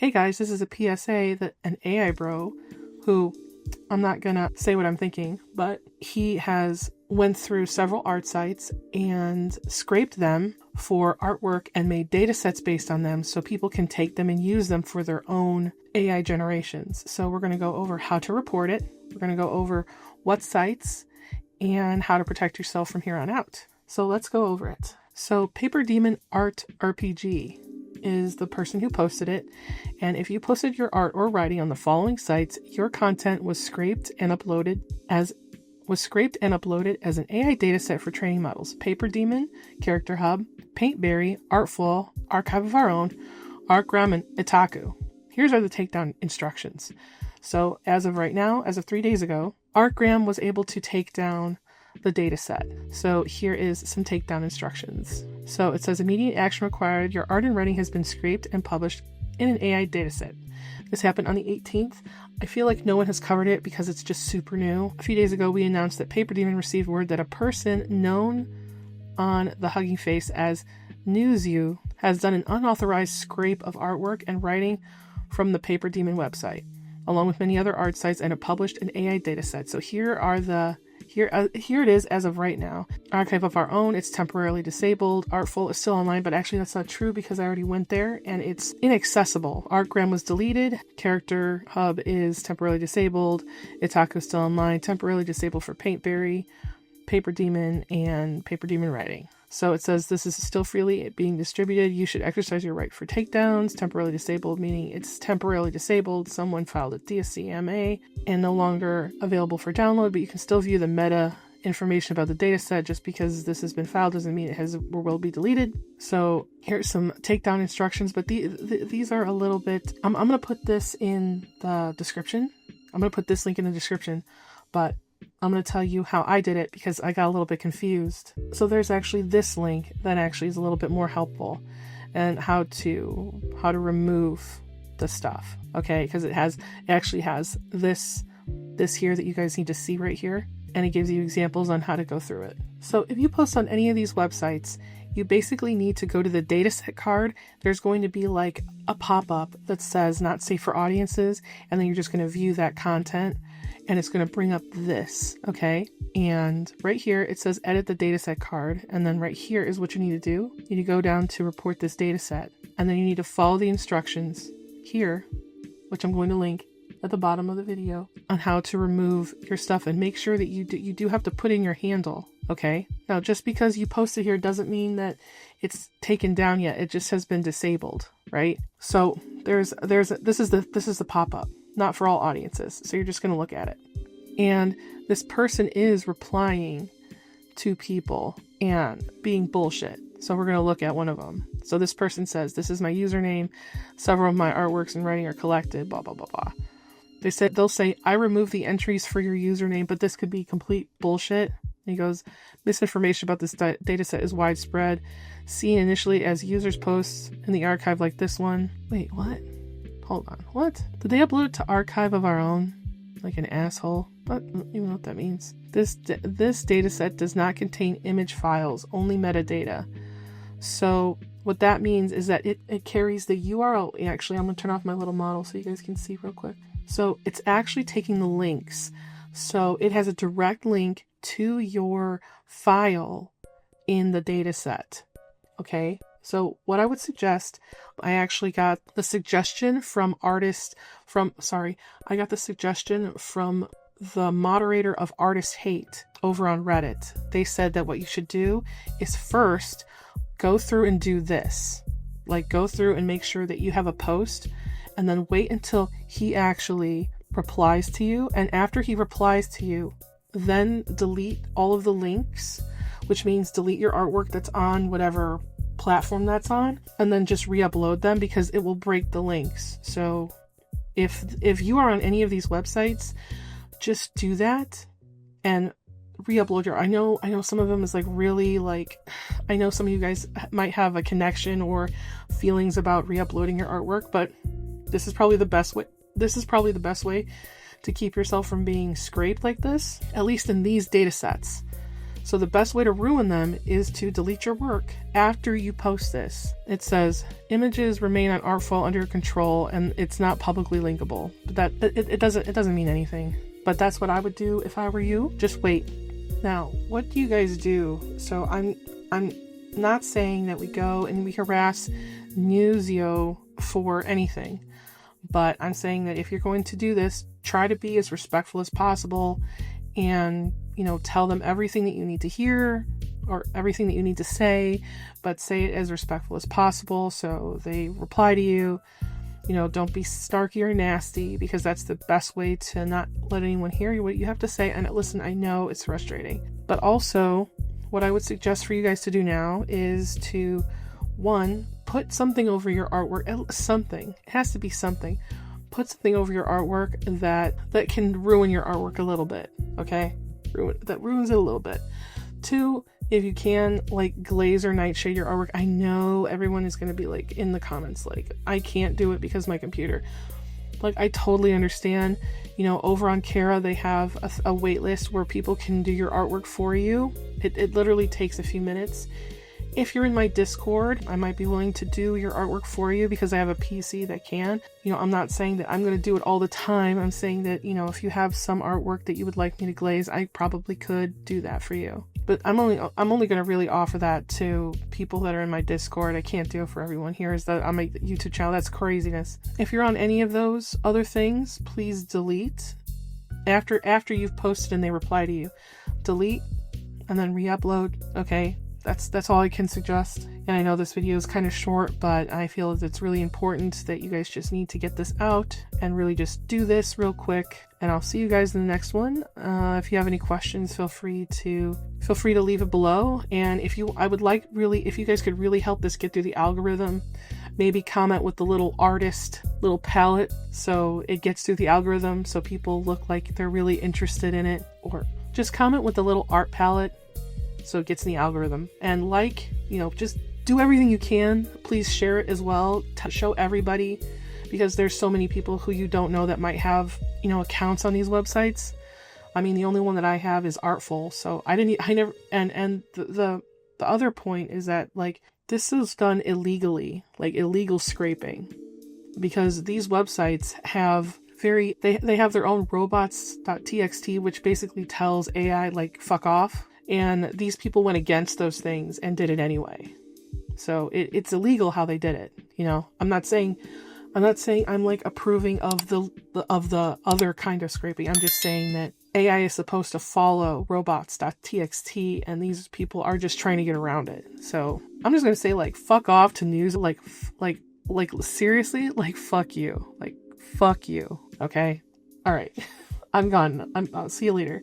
Hey guys, this is a PSA that an AI bro, who I'm not gonna say what I'm thinking, but he has went through several art sites and scraped them for artwork and made data sets based on them so people can take them and use them for their own AI generations. So we're going to go over how to report it. We're going to go over what sites and how to protect yourself from here on out. So let's go over it. So Paper Demon Art RPG is the person who posted it, and if you posted your art or writing on the following sites, your content was scraped and uploaded as an AI dataset for training models: Paper Demon, Character Hub, Paintberry, Artful, Archive of Our Own, Artgram, and Itaku. Here's are the takedown instructions. So as of right now, as of 3 days ago, Artgram was able to take down the data set. So here is some takedown instructions. So it says immediate action required. Your art and writing has been scraped and published in an AI dataset. This happened on the 18th. I feel like no one has covered it because it's just super new. A few days ago, we announced that Paper Demon received word that a person known on the Hugging Face as NewsU has done an unauthorized scrape of artwork and writing from the Paper Demon website, along with many other art sites, and have published an AI dataset. So here it is as of right now. Archive of Our Own, it's temporarily disabled. Artful is still online, but actually that's not true because I already went there and it's inaccessible. Artgram was deleted. Character Hub is temporarily disabled. Itaku is still online, temporarily disabled for Paintberry, Paper Demon, and Paper Demon Writing. So it says this is still freely being distributed. You should exercise your right for takedowns. Temporarily disabled, meaning it's temporarily disabled. Someone filed a DSCMA and no longer available for download, but you can still view the meta information about the dataset. Just because this has been filed doesn't mean it has or will be deleted. So here's some takedown instructions, but these are a little bit... I'm going to put this in the description. I'm going to put this link in the description, but I'm going to tell you how I did it because I got a little bit confused. So there's actually this link that actually is a little bit more helpful, and how to remove the stuff. Okay, because it actually has this here that you guys need to see right here, and it gives you examples on how to go through it. So if you post on any of these websites, you basically need to go to the dataset card. There's going to be like a pop-up that says not safe for audiences, and then you're just going to view that content. And it's going to bring up this, okay? And right here, it says edit the dataset card. And then right here is what you need to do. You need to go down to report this dataset. And then you need to follow the instructions here, which I'm going to link at the bottom of the video, on how to remove your stuff. And make sure that you do have to put in your handle, okay? Now, just because you posted here doesn't mean that it's taken down yet. It just has been disabled, right? So this is the pop-up. Not for all audiences, so you're just going to look at it. And this person is replying to people and being bullshit. So we're going to look at one of them. So this person says, this is my username. Several of my artworks and writing are collected, blah, blah, blah, blah. They'll say, I removed the entries for your username, but this could be complete bullshit. And he goes, misinformation about this dataset is widespread, seen initially as users' posts in the archive like this one. Wait, what? Hold on, what? Did they upload it to Archive of Our Own? Like an asshole? I don't even know what that means. This dataset does not contain image files, only metadata. So what that means is that it carries the URL. Actually, I'm going to turn off my little model so you guys can see real quick. So it's actually taking the links. So it has a direct link to your file in the dataset. Okay? So what I would suggest, I actually got the suggestion from the moderator of Artist Hate over on Reddit. They said that what you should do is first go through and do this. Like, go through and make sure that you have a post, and then wait until he actually replies to you. And after he replies to you, then delete all of the links, which means delete your artwork that's on whatever platform that's on, and then just re-upload them, because it will break the links. So if you are on any of these websites, just do that and re-upload your... I know some of them is like really like... I know some of you guys might have a connection or feelings about re-uploading your artwork, but this is probably the best way. This is probably the best way to keep yourself from being scraped like this, at least in these data sets. So the best way to ruin them is to delete your work after you post this. It says images remain on Artful under your control and it's not publicly linkable. But it doesn't mean anything. But that's what I would do if I were you. Just wait. Now, what do you guys do? So I'm not saying that we go and we harass Newsio for anything. But I'm saying that if you're going to do this, try to be as respectful as possible and, tell them everything that you need to hear or everything that you need to say, but say it as respectful as possible so they reply to you. Don't be snarky or nasty, because that's the best way to not let anyone hear what you have to say. And listen, I know it's frustrating, but also what I would suggest for you guys to do now is to, one, put something over your artwork. Something. It has to be something. Put something over your artwork that can ruin your artwork a little bit, okay? That ruins it a little bit. Two, if you can, glaze or nightshade your artwork. I know everyone is going to be in the comments, I can't do it because my computer. I totally understand. Over on Kara, they have a wait list where people can do your artwork for you. It literally takes a few minutes. If you're in my Discord, I might be willing to do your artwork for you because I have a PC that can. I'm not saying that I'm going to do it all the time. I'm saying that, if you have some artwork that you would like me to glaze, I probably could do that for you. But I'm only going to really offer that to people that are in my Discord. I can't do it for everyone here. Is that on my YouTube channel? That's craziness. If you're on any of those other things, please delete. After you've posted and they reply to you, delete and then re-upload. Okay. That's all I can suggest. And I know this video is kind of short, but I feel that it's really important that you guys just need to get this out and really just do this real quick. And I'll see you guys in the next one. If you have any questions, feel free to leave it below. And if you guys could really help this get through the algorithm, maybe comment with the little palette so it gets through the algorithm so people look like they're really interested in it, or just comment with the little art palette so it gets in the algorithm. And just do everything you can. Please share it as well to show everybody, because there's so many people who you don't know that might have accounts on these websites. I mean, the only one that I have is Artful, so the other point is that this is done illegally, illegal scraping, because these websites have they have their own robots.txt, which basically tells AI fuck off. And these people went against those things and did it anyway. So it's illegal how they did it. I'm not saying I'm approving of the other kind of scraping. I'm just saying that AI is supposed to follow robots.txt, and these people are just trying to get around it. So I'm just gonna say fuck off to news. Seriously, fuck you. Fuck you. Okay. All right. I'm gone. I'll see you later.